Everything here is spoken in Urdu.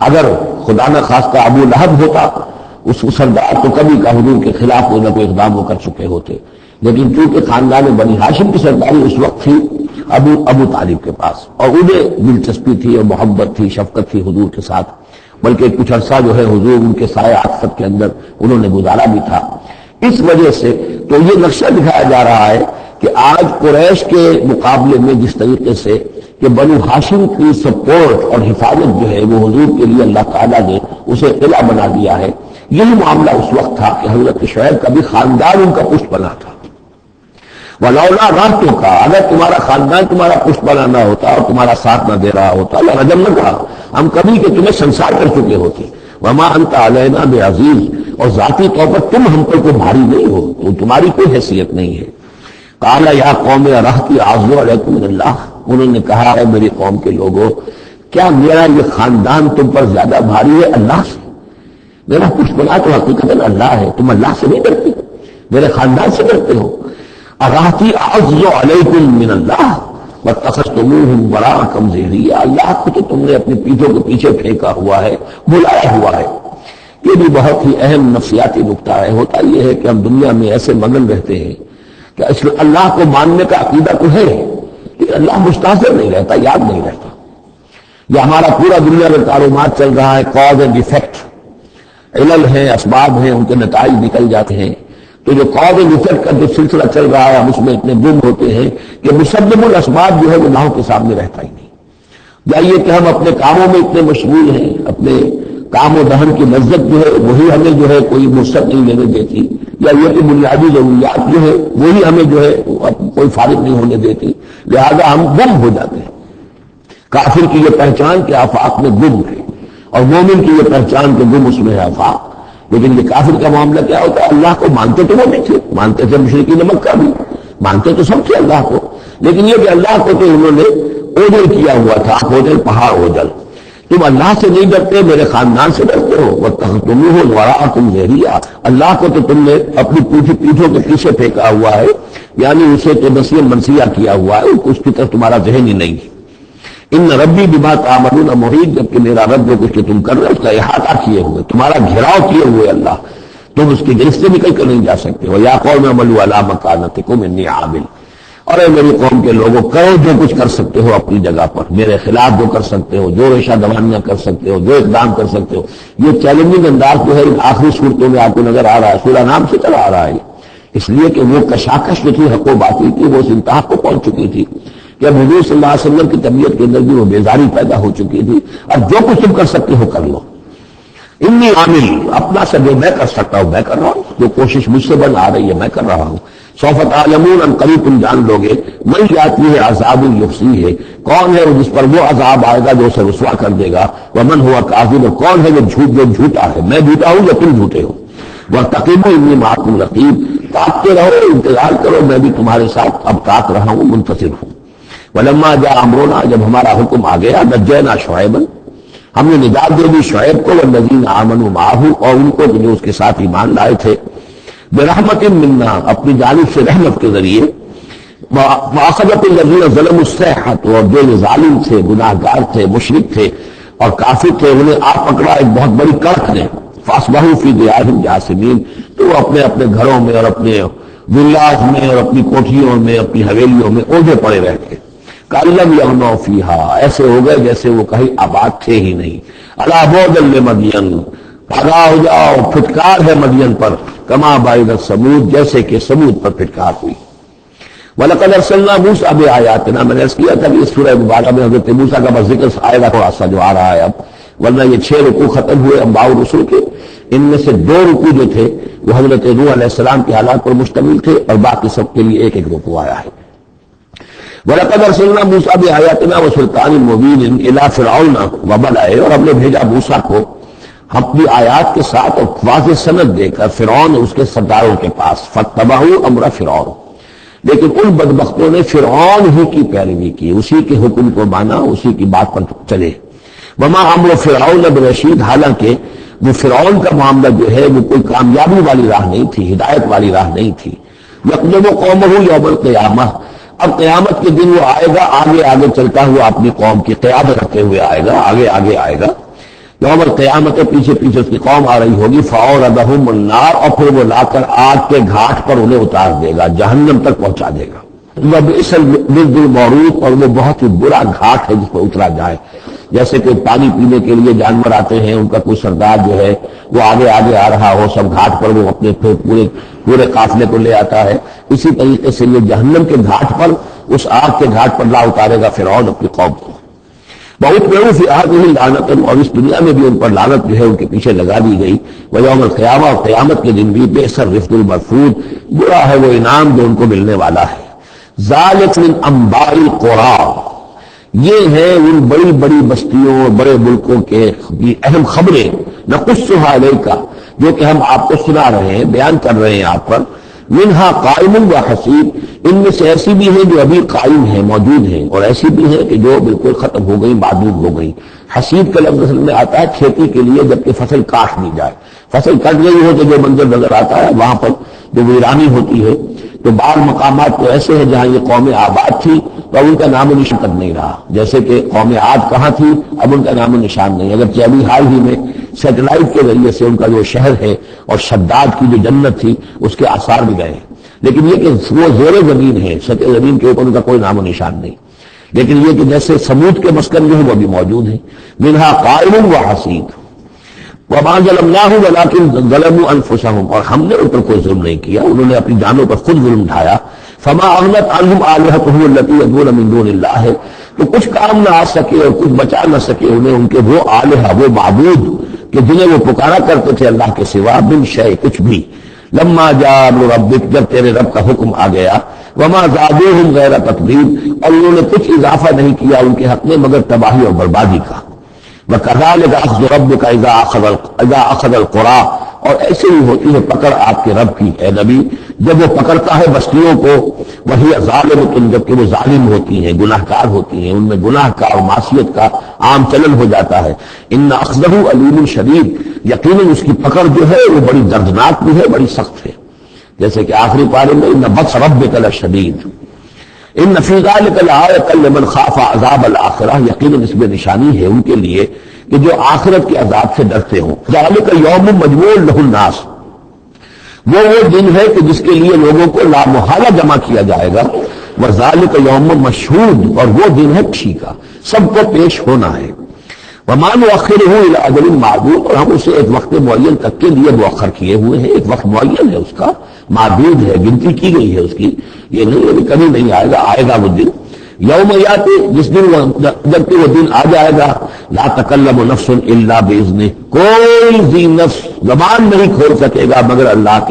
اگر خدا نہ خواستہ ابو لہب ہوتا اس سردار تو کبھی کا حضور کے خلاف کوئی نہ کوئی اقدام وہ کر چکے ہوتے، لیکن چونکہ خاندان بنی ہاشم کی سرداری اس وقت تھی ابو طالب کے پاس، اور انہیں دلچسپی تھی اور محبت تھی، شفقت تھی حضور کے ساتھ، بلکہ کچھ عرصہ جو ہے حضور ان کے سائے عاطفت کے اندر انہوں نے گزارا بھی تھا۔ اس وجہ سے تو یہ نقشہ دکھایا جا رہا ہے کہ آج قریش کے مقابلے میں جس طریقے سے کہ بنو ہاشم کی سپورٹ اور حفاظت جو ہے وہ حضور کے لیے اللہ تعالیٰ نے اسے قلعہ بنا دیا ہے، یہی معاملہ اس وقت تھا کہ حضرت شعیب کا بھی خاندان ان کا پشت بنا تھا۔ ولولا رحمتوں کا، اگر تمہارا خاندان تمہارا پشت بنا نہ ہوتا اور تمہارا ساتھ نہ دے رہا ہوتا لرجم نہ کہا، ہم کبھی کہ تمہیں سنسار کر چکے ہوتے۔ وما انت علینا بعزیز، اور ذاتی طور پر تم ہم پر کوئی بھاری نہیں ہو، تو تمہاری کوئی حیثیت نہیں ہے۔ قال یا قوم رحمتی اعوذ علیکم من اللہ، انہوں نے کہا ہے میری قوم کے لوگوں، کیا میرا یہ خاندان تم پر زیادہ بھاری ہے اللہ سے؟ میرا پشت بنا تو حقیقت اللہ ہے، تم اللہ سے نہیں ڈرتے، میرے خاندان سے ڈرتے ہو۔ اراحتی اعوذ علیکم من اللہ واتخذتموہم وراءکم ظہریا، اللہ کو تو تم نے اپنی پیٹھوں کے پیچھے پھینکا ہوا ہے، بلایا ہوا ہے۔ یہ بھی بہت ہی اہم نفسیاتی نکتہ ہے۔ ہوتا یہ ہے کہ ہم دنیا میں ایسے مگن رہتے ہیں کہ اللہ کو ماننے کا عقیدہ تو ہے، لیکن اللہ مستحضر نہیں رہتا، یاد نہیں رہتا۔ یا ہمارا پورا دنیا میں کاروبار چل رہا ہے، کاز اینڈ ایفیکٹ، علل ہیں، اسباب ہیں، ان کے نتائج نکل جاتے ہیں، تو جو کاز اینڈ ایفیکٹ کا جو سلسلہ چل رہا ہے ہم اس میں اتنے گم ہوتے ہیں کہ مسبب الاسباب جو ہے وہ ناؤں کے سامنے رہتا ہی نہیں۔ یا یہ کہ ہم اپنے کاموں میں اتنے مشغول ہیں، اپنے کام و دہن کی لذت جو ہے وہی ہمیں جو ہے کوئی فرصت نہیں لینے دیتی، یا یہ کہ بنیادی ضروریات جو ہے وہی ہمیں جو ہے کوئی فارغ نہیں ہونے دیتی، لہذا ہم گم ہو جاتے ہیں۔ کافر کی یہ پہچان کہ آفاق میں گم ہے، اور مومن کی یہ پہچان کہ گم اس میں ہے آفاق۔ لیکن یہ کافر کا معاملہ کیا ہوتا ہے؟ اللہ کو مانتے تو وہ نہیں تھے، مانتے تھے مشرکین مکہ بھی، مانتے تو سب تھے اللہ کو، لیکن یہ کہ اللہ کو تو انہوں نے اوجل کیا ہوا تھا، اوجل پہاڑ اوجل۔ تم اللہ سے نہیں ڈرتے، میرے خاندان سے ڈرتے ہو۔ وَاتَّخَذْتُمُوهُ وَرَاءَكُمْ ظَهْرِيًّا، اللہ کو تو تم نے اپنی پیٹھوں کے پیچھے پھینکا ہوا ہے، یعنی اسے تو نسیہ منسیہ کیا ہوا ہے، اس کی طرف تمہارا ذہن ہی نہیں ہے۔ ان ربی بما تعملون محیط، جبکہ میرا رب جو کچھ کہ تم کر رہے ہو اس کا احاطہ کیے ہوئے، تمہارا گھیراؤ کیے ہوئے اللہ، تم اس کی گرفت سے نکل کر نہیں جا سکتے ہو۔ یا قوم اعملوا علی مکانتکم انی عامل، اور اے میری قوم کے لوگوں کرو جو کچھ کر سکتے ہو اپنی جگہ پر، میرے خلاف جو کر سکتے ہو، جو ریشہ دوانیاں کر سکتے ہو، جو اقدام کر سکتے ہو۔ یہ چیلنجنگ انداز جو ہے ان آخری صورتوں میں آپ کو نظر آ رہا ہے، سورہ نام سے چلا آ رہا ہے، اس لیے کہ وہ کشاکش جو تھی حق و باطل کی وہ اس انتہا کو پہنچ چکی تھی کہ اب حضور صلی اللہ علیہ وسلم کی طبیعت کے اندر بھی وہ بیزاری پیدا ہو چکی تھی۔ اب جو کچھ تم کر سکتے ہو کر لو، انی عامل، اپنا سے جو میں کر سکتا ہوں میں کر رہا ہوں، جو کوشش مجھ سے بن آ رہی ہے میں کر رہا ہوں۔ سوف تعلمون، ان قریب تم جان لو گے، من یاتی ہے عذاب یخزیہ ہے، کون ہے جس پر وہ عذاب آئے گا جو اسے رسوا کر دے گا، ومن ہوا کاذب، اور کون ہے جو جھوٹا ہے، میں جھوٹا ہوں یا تم جھوٹے ہو۔ وارتقبوا انی معکم رقیب، تاکتے رہو، انتظار کرو، میں بھی تمہارے ساتھ اب تاک رہا ہوں، منتظر ہوں۔ ولما جاء امرنا، جب ہمارا حکم آ گیا، نجینا شعیبا، ہم نے نجات دے دی شعیب کو، والذین آمنوا معہ، اور ان کو جو اس کے ساتھ ایمان لائے تھے، برحمت منا، اپنی جانب سے رحمت کے ذریعے، وأخذت الذین ظلموا الصیحۃ، اور جو ظالم تھے، گناہ گار تھے، مشرک تھے اور کافر تھے، انہیں آ پکڑا ایک بہت بڑی کڑک نے، فاصبحوا فی دیارہم جاثمین، تو وہ اپنے اپنے گھروں میں اور اپنے ولاز میں اور اپنی کوٹھیوں میں، اپنی حویلیوں میں اوجھے پڑے رہ گئے۔ کأن لم یغنوا فیہا، ایسے ہو گئے جیسے وہ کہیں آباد تھے ہی نہیں۔ الا بعدا لمدین، بھگا ہو جاؤ، پھٹکار ہے مدین پر، کما بعد ثمود، جیسے کہ ثمود پر پھٹکار ہوئی۔ وَلَقَدْ أَرْسَلْنَا مُوسَىٰ بِآيَاتِنَا، میں نے عرض کیا تھا کہ اس سورہ مبارکہ میں حضرت موسیٰ کا بس ذکر آئے گا تھوڑا سا جو آ رہا ہے اب، ورنہ یہ 6 رکوع ختم ہوئے انبیاء و رسل کے، ان میں سے 2 رکوع جو تھے وہ حضرت نوح علیہ السلام کے حالات پر مشتمل تھے، اور باقی سب کے لیے ایک ایک رکوع آیا ہے۔ وَلَقَدْ أَرْسَلْنَا مُوسَىٰ بِآيَاتِنَا وَسُلْطَانٍ مُّبِينٍ إِلَىٰ فِرْعَوْنَ وَمَلَئِهِ، اور ہم نے بھیجا موسیٰ کو اپنی آیات کے ساتھ اور واضح سند دے کر فرعون اور اس کے سرداروں کے پاس، فَاتَّبَعُوا أَمْرَ فِرْعَوْنَ، لیکن ان بدبختوں نے فرعون ہی کی پیروی کی، اسی کے حکم کو مانا، اسی کی بات پر چلے۔ وَمَا أَمْرُ فِرْعَوْنَ بِرَشِيدٍ، حالانکہ وہ فرعون کا معاملہ جو ہے وہ کوئی کامیابی والی راہ نہیں تھی، ہدایت والی راہ نہیں تھی۔ يَقْدُمُ قَوْمَهُ يَوْمَ الْقِيَامَةِ، اب قیامت کے دن وہ آئے گا، آگے آگے چلتا ہوا اپنی قوم کی قیادت رکھتے ہوئے آئے گا، آگے آگے آئے گا۔ یوم القیامت پیچھے پیچھے اس کی قوم آ رہی ہوگی، فَأَوْرَدَهُمُ النَّارَ، اور پھر وہ لا کر آگ کے گھاٹ پر انہیں اتار دے گا، جہنم تک پہنچا دے گا۔ وَبِئْسَ الْوِرْدُ الْمَوْرُودُ، اور وہ بہت ہی برا گھاٹ ہے جس پر اترا جائے۔ جیسے کہ پانی پینے کے لیے جانور آتے ہیں، ان کا کوئی سردار جو ہے وہ آگے آگے آ رہا ہو، سب گھاٹ پر وہ اپنے پورے قافلے کو لے آتا ہے، اسی طریقے سے یہ جہنم کے گھاٹ پر، اس آگ کے گھاٹ پر لا اتارے گا فرعون اپنی قوم کو۔ بہت بڑوں فی آخر لعنت، اور اس دنیا میں بھی ان پر لعنت جو ہے ان کے پیچھے لگا دی گئی۔ ویوم القیامہ، اور قیامت کے دن بھی بئس الرفد المرفود، برا ہے وہ انعام جو ان کو ملنے والا ہے۔ ذالک من انباء القری، یہ ہیں ان بڑی بڑی بستیوں اور بڑے ملکوں کے اہم خبریں، نقصھا علیک، جو کہ ہم آپ کو سنا رہے ہیں، بیان کر رہے ہیں آپ پر۔ منہا قائم و حسیب، ان میں سے ایسی بھی ہیں جو ابھی قائم ہیں، موجود ہیں، اور ایسی بھی ہیں کہ جو بالکل ختم ہو گئی، معدوم ہو گئی۔ حسیب کا لفظ اصل میں آتا ہے کھیتی کے لیے، جبکہ فصل کاٹ دی جائے، فصل کٹ گئی ہو تو جو منظر نظر آتا ہے وہاں پر جو ویرانی ہوتی ہے۔ تو بعض مقامات تو ایسے ہیں جہاں یہ قوم آباد تھی تو اب ان کا نام و نشان تک نہیں رہا، جیسے کہ قوم عاد کہاں تھی، اب ان کا نام و نشان نہیں، اگرچہ ابھی حال ہی میں سیٹلائٹ کے ذریعے سے ان کا جو شہر ہے اور شداد کی جو جنت تھی اس کے آثار بھی گئے ہیں، لیکن یہ کہ وہ زیر زمین ہے، سطح زمین کے اوپر ان کا کوئی نام و نشان نہیں۔ لیکن یہ کہ جیسے سمود کے مسکن جو ہے وہ بھی موجود ہیں۔ منہا قائم و حسید، وما ظلمناہم ولکن ظلموا انفسہم، اور ہم نے ان پر کوئی ظلم نہیں کیا، انہوں نے اپنی جانوں پر خود ظلم ڈھایا۔ فما اغنت عنہم آلہتہم التی یدعون من دون اللہ، تو کچھ کام نہ آ سکے اور کچھ بچا نہ سکے انہیں ان کے وہ آلہہ، وہ معبود کہ جنہیں وہ پکارا کرتے تھے اللہ کے سوا، من شیء، کچھ بھی۔ لما جاء امر ربک، جب تیرے رب کا حکم آ گیا، وما زادوہم غیر تتبیب، اور انہوں نے کچھ اضافہ نہیں کیا ان کے حق میں مگر تباہی اور بربادی کا۔ وَكَذَلِكَ أَخْذُ رَبِّكَ إِذَا أَخَذَ الْقُرَىٰ، اور ایسے ہی ہوتی ہے پکڑ آپ کے رب کی اے نبی جب وہ پکڑتا ہے بستیوں کو، وہی ظالمۃ، جبکہ وہ ظالم ہوتی ہیں، گناہ کار ہوتی ہیں، ان میں گناہ کا اور معصیت کا عام چلن ہو جاتا ہے۔ إِنَّ أَخْذَهُ أَلِيمٌ شَدِيدٌ، یقیناً اس کی پکڑ جو ہے وہ بڑی دردناک بھی ہے، بڑی سخت ہے، جیسے کہ آخری پارے میں إِنَّ بَطْشَ رَبِّكَ لَشَدِيدٌ ان فی ذلک لآیۃ لمن خاف عذاب الآخرہ، یقیناً اس میں نشانی ہے ان کے لیے کہ جو آخرت کے عذاب سے ڈرتے ہوں۔ ذالک یوم مجموع لہ الناس، وہ دن ہے کہ جس کے لیے لوگوں کو لامحالہ جمع کیا جائے گا۔ وذالک یوم مشہود، اور وہ دن ہے خوشی کا، سب کو پیش ہونا ہے۔ وما نؤخرہ الی اجل معدود، اور ہم اسے ایک وقت معین تک کے لیے مؤخر کیے ہوئے ہیں، ایک وقت معین ہے اس کا، معدود ہے، گنتی کی گئی ہے اس کی، یہ نہیں ابھی کبھی نہیں آئے گا، آئے گا وہ دن۔ یوم یاتی، جس دن جبکہ وہ دن آ جائے گا، لا تکلم نفس الا باذنہ، کوئی ذی نفس زبان نہیں کھول سکے گا مگر اللہ کے